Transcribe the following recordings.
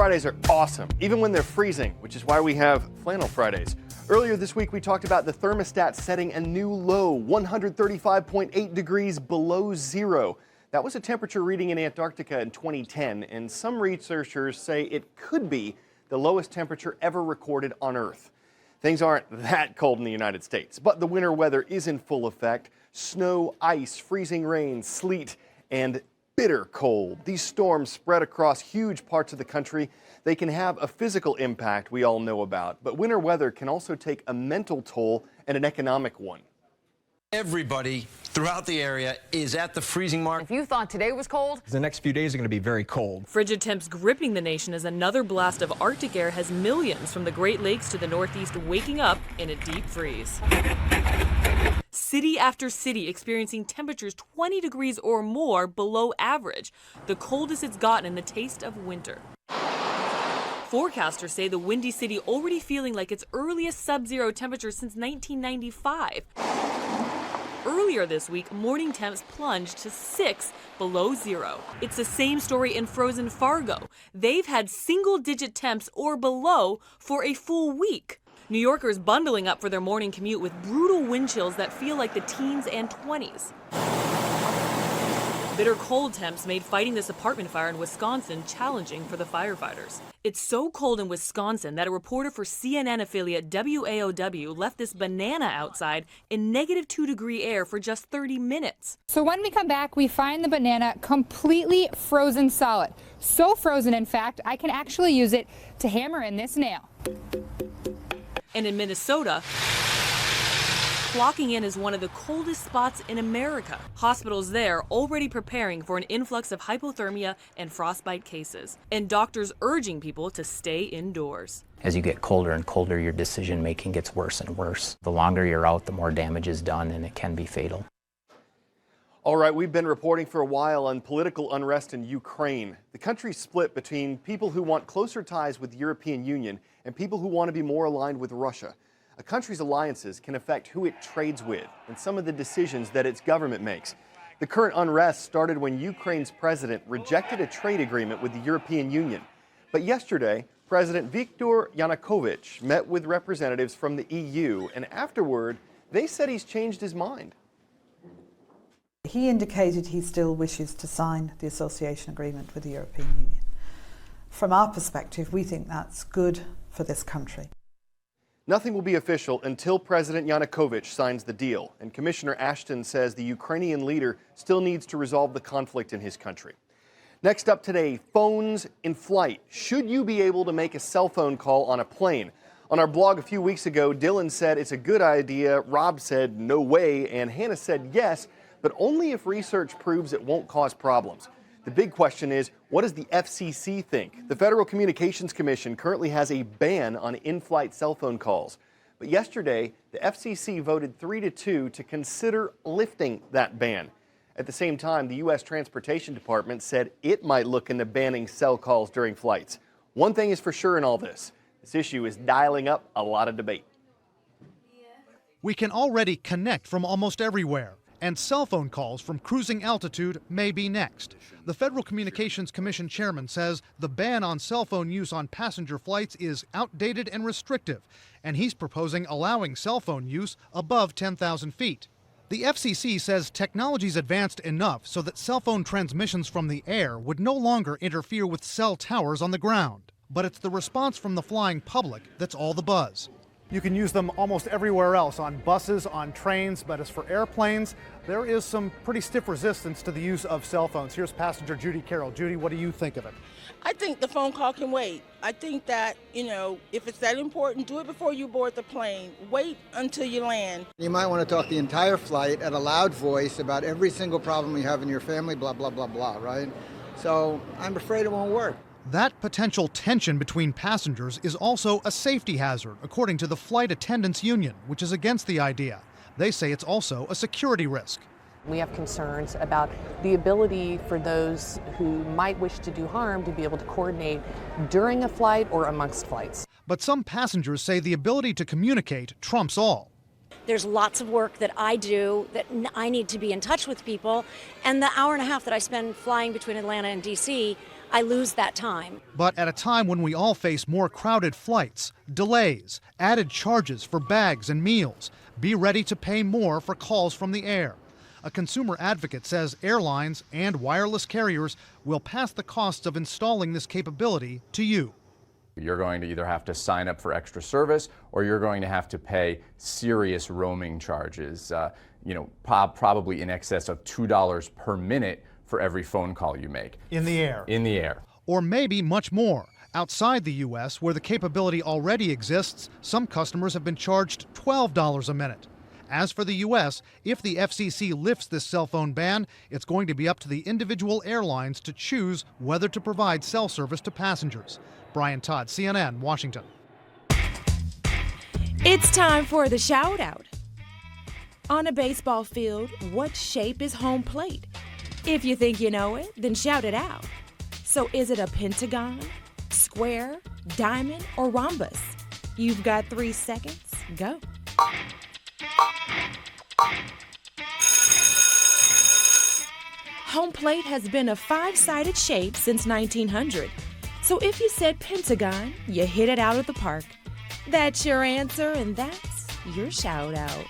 Fridays are awesome, even when they're freezing, which is why we have Flannel Fridays. Earlier this week, we talked about the thermostat setting a new low, 135.8 degrees below zero. That was a temperature reading in Antarctica in 2010, and some researchers say it could be the lowest temperature ever recorded on Earth. Things aren't that cold in the United States, but the winter weather is in full effect. Snow, ice, freezing rain, sleet, and bitter cold. These storms spread across huge parts of the country. They can have a physical impact we all know about, but winter weather can also take a mental toll and an economic one. Everybody throughout the area is at the freezing mark. If you thought today was cold, the next few days are going to be very cold. Frigid temps gripping the nation as another blast of Arctic air has millions from the Great Lakes to the Northeast waking up in a deep freeze. City after city experiencing temperatures 20 degrees or more below average, the coldest it's gotten in the taste of winter. Forecasters say the Windy City already feeling like its earliest sub-zero temperature since 1995. Earlier this week, morning temps plunged to 6 below zero. It's the same story in frozen Fargo. They've had single-digit temps or below for a full week. New Yorkers bundling up for their morning commute with brutal wind chills that feel like the teens and 20s. Bitter cold temps made fighting this apartment fire in Wisconsin challenging for the firefighters. It's so cold in Wisconsin that a reporter for CNN affiliate WAOW left this banana outside in -2-degree air for just 30 minutes. So when we come back, we find the banana completely frozen solid. So frozen, in fact, I can actually use it to hammer in this nail. And in Minnesota, clocking in as one of the coldest spots in America. Hospitals there already preparing for an influx of hypothermia and frostbite cases, and doctors urging people to stay indoors. As you get colder and colder, your decision making gets worse and worse. The longer you're out, the more damage is done, and it can be fatal. All right, we've been reporting for a while on political unrest in Ukraine. The country's split between people who want closer ties with the European Union and people who want to be more aligned with Russia. A country's alliances can affect who it trades with and some of the decisions that its government makes. The current unrest started when Ukraine's president rejected a trade agreement with the European Union. But yesterday, President Viktor Yanukovych met with representatives from the EU, and afterward, they said he's changed his mind. He indicated he still wishes to sign the association agreement with the European Union. From our perspective, we think that's good for this country. Nothing will be official until President Yanukovych signs the deal, and Commissioner Ashton says the Ukrainian leader still needs to resolve the conflict in his country. Next up today, phones in flight. Should you be able to make a cell phone call on a plane? On our blog a few weeks ago, Dylan said it's a good idea, Rob said no way, and Hannah said yes, but only if research proves it won't cause problems. The big question is, what does the FCC think? The Federal Communications Commission currently has a ban on in-flight cell phone calls. But yesterday, the FCC voted 3-2 to consider lifting that ban. At the same time, the U.S. Transportation Department said it might look into banning cell calls during flights. One thing is for sure in all this issue is dialing up a lot of debate. We can already connect from almost everywhere, and cell phone calls from cruising altitude may be next. The Federal Communications Commission chairman says the ban on cell phone use on passenger flights is outdated and restrictive, and he's proposing allowing cell phone use above 10,000 feet. The FCC says technology's advanced enough so that cell phone transmissions from the air would no longer interfere with cell towers on the ground. But it's the response from the flying public that's all the buzz. You can use them almost everywhere else, on buses, on trains, but as for airplanes, there is some pretty stiff resistance to the use of cell phones. Here's passenger Judy Carroll. Judy, what do you think of it? I think the phone call can wait. I think that, if it's that important, do it before you board the plane. Wait until you land. You might want to talk the entire flight at a loud voice about every single problem you have in your family, blah, blah, blah, blah, right? So I'm afraid it won't work. That potential tension between passengers is also a safety hazard, according to the Flight Attendants Union, which is against the idea. They say it's also a security risk. we have concerns about the ability for those who might wish to do harm to be able to coordinate during a flight or amongst flights. But some passengers say the ability to communicate trumps all. There's lots of work that I do that I need to be in touch with people, and the hour and a half that I spend flying between Atlanta and DC, I lose that time. But at a time when we all face more crowded flights, delays, added charges for bags and meals, be ready to pay more for calls from the air. A consumer advocate says airlines and wireless carriers will pass the costs of installing this capability to you. You're going to either have to sign up for extra service or you're going to have to pay serious roaming charges, probably in excess of $2 per minute for every phone call you make. In the air. In the air. Or maybe much more. Outside the U.S., where the capability already exists, some customers have been charged $12 a minute. As for the U.S., if the FCC lifts this cell phone ban, it's going to be up to the individual airlines to choose whether to provide cell service to passengers. Brian Todd, CNN, Washington. It's time for the shout out. On a baseball field, what shape is home plate? If you think you know it, then shout it out. So is it a pentagon, square, diamond, or rhombus? You've got 3 seconds. Go. Home plate has been a 5-sided shape since 1900. So if you said pentagon, you hit it out of the park. That's your answer, and that's your shout out.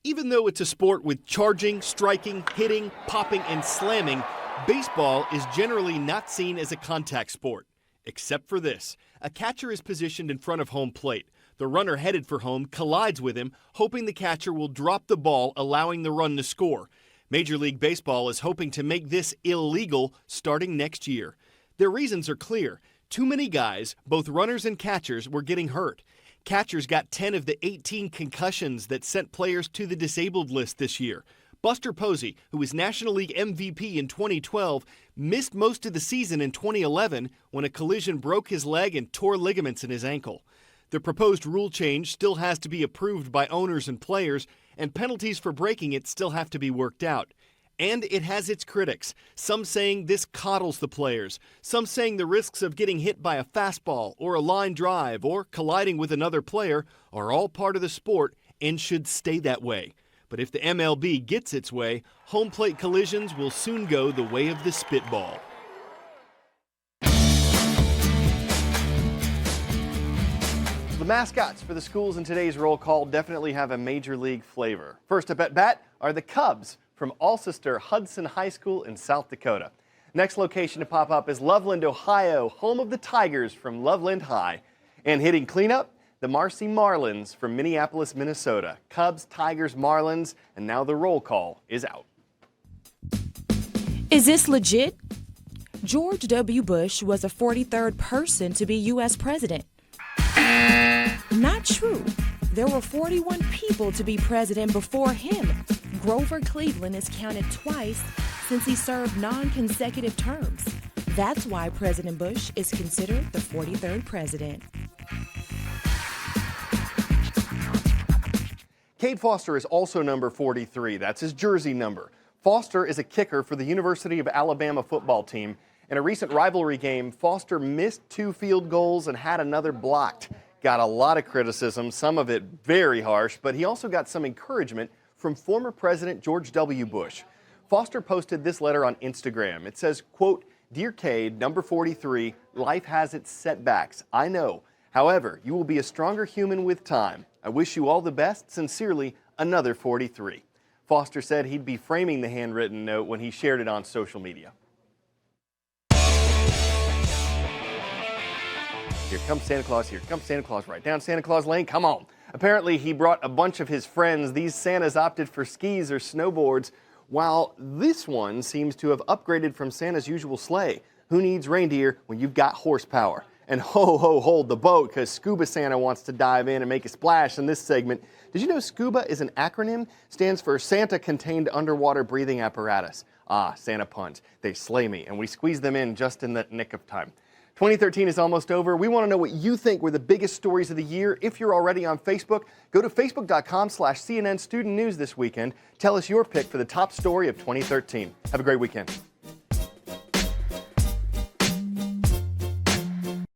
Even though it's a sport with charging, striking, hitting, popping, and slamming, baseball is generally not seen as a contact sport. Except for this. A catcher is positioned in front of home plate. The runner headed for home collides with him, hoping the catcher will drop the ball, allowing the run to score. Major League Baseball is hoping to make this illegal starting next year. Their reasons are clear. Too many guys, both runners and catchers, were getting hurt. Catchers got 10 of the 18 concussions that sent players to the disabled list this year. Buster Posey, who was National League MVP in 2012, missed most of the season in 2011 when a collision broke his leg and tore ligaments in his ankle. The proposed rule change still has to be approved by owners and players, and penalties for breaking it still have to be worked out. And it has its critics, some saying this coddles the players, some saying the risks of getting hit by a fastball or a line drive or colliding with another player are all part of the sport and should stay that way. But if the MLB gets its way, home plate collisions will soon go the way of the spitball. The mascots for the schools in today's roll call definitely have a major league flavor. First up at bat are the Cubs from Alcester Hudson High School in South Dakota. Next location to pop up is Loveland, Ohio, home of the Tigers from Loveland High. And hitting cleanup, the Marcy Marlins from Minneapolis, Minnesota. Cubs, Tigers, Marlins, and now the roll call is out. Is this legit? George W. Bush was the 43rd person to be U.S. president. Not true. There were 41 people to be president before him. Grover Cleveland is counted twice since he served non-consecutive terms. That's why President Bush is considered the 43rd president. Cade Foster is also number 43. That's his jersey number. Foster is a kicker for the University of Alabama football team. In a recent rivalry game, Foster missed 2 field goals and had another blocked. Got a lot of criticism, some of it very harsh, but he also got some encouragement from former President George W. Bush. Foster posted this letter on Instagram. It says, quote, "Dear Cade, number 43, life has its setbacks, I know. However, you will be a stronger human with time. I wish you all the best. Sincerely, another 43. Foster said he'd be framing the handwritten note when he shared it on social media. Here comes Santa Claus, here comes Santa Claus, right down Santa Claus Lane, come on. Apparently he brought a bunch of his friends. These Santas opted for skis or snowboards, while this one seems to have upgraded from Santa's usual sleigh. Who needs reindeer when you've got horsepower? And ho, ho, hold the boat, because Scuba Santa wants to dive in and make a splash in this segment. Did you know SCUBA is an acronym? Stands for Santa Contained Underwater Breathing Apparatus. Ah, Santa puns. They slay me, and we squeeze them in just in the nick of time. 2013 is almost over. We want to know what you think were the biggest stories of the year. If you're already on Facebook, go to facebook.com/CNN Student News this weekend. Tell us your pick for the top story of 2013. Have a great weekend.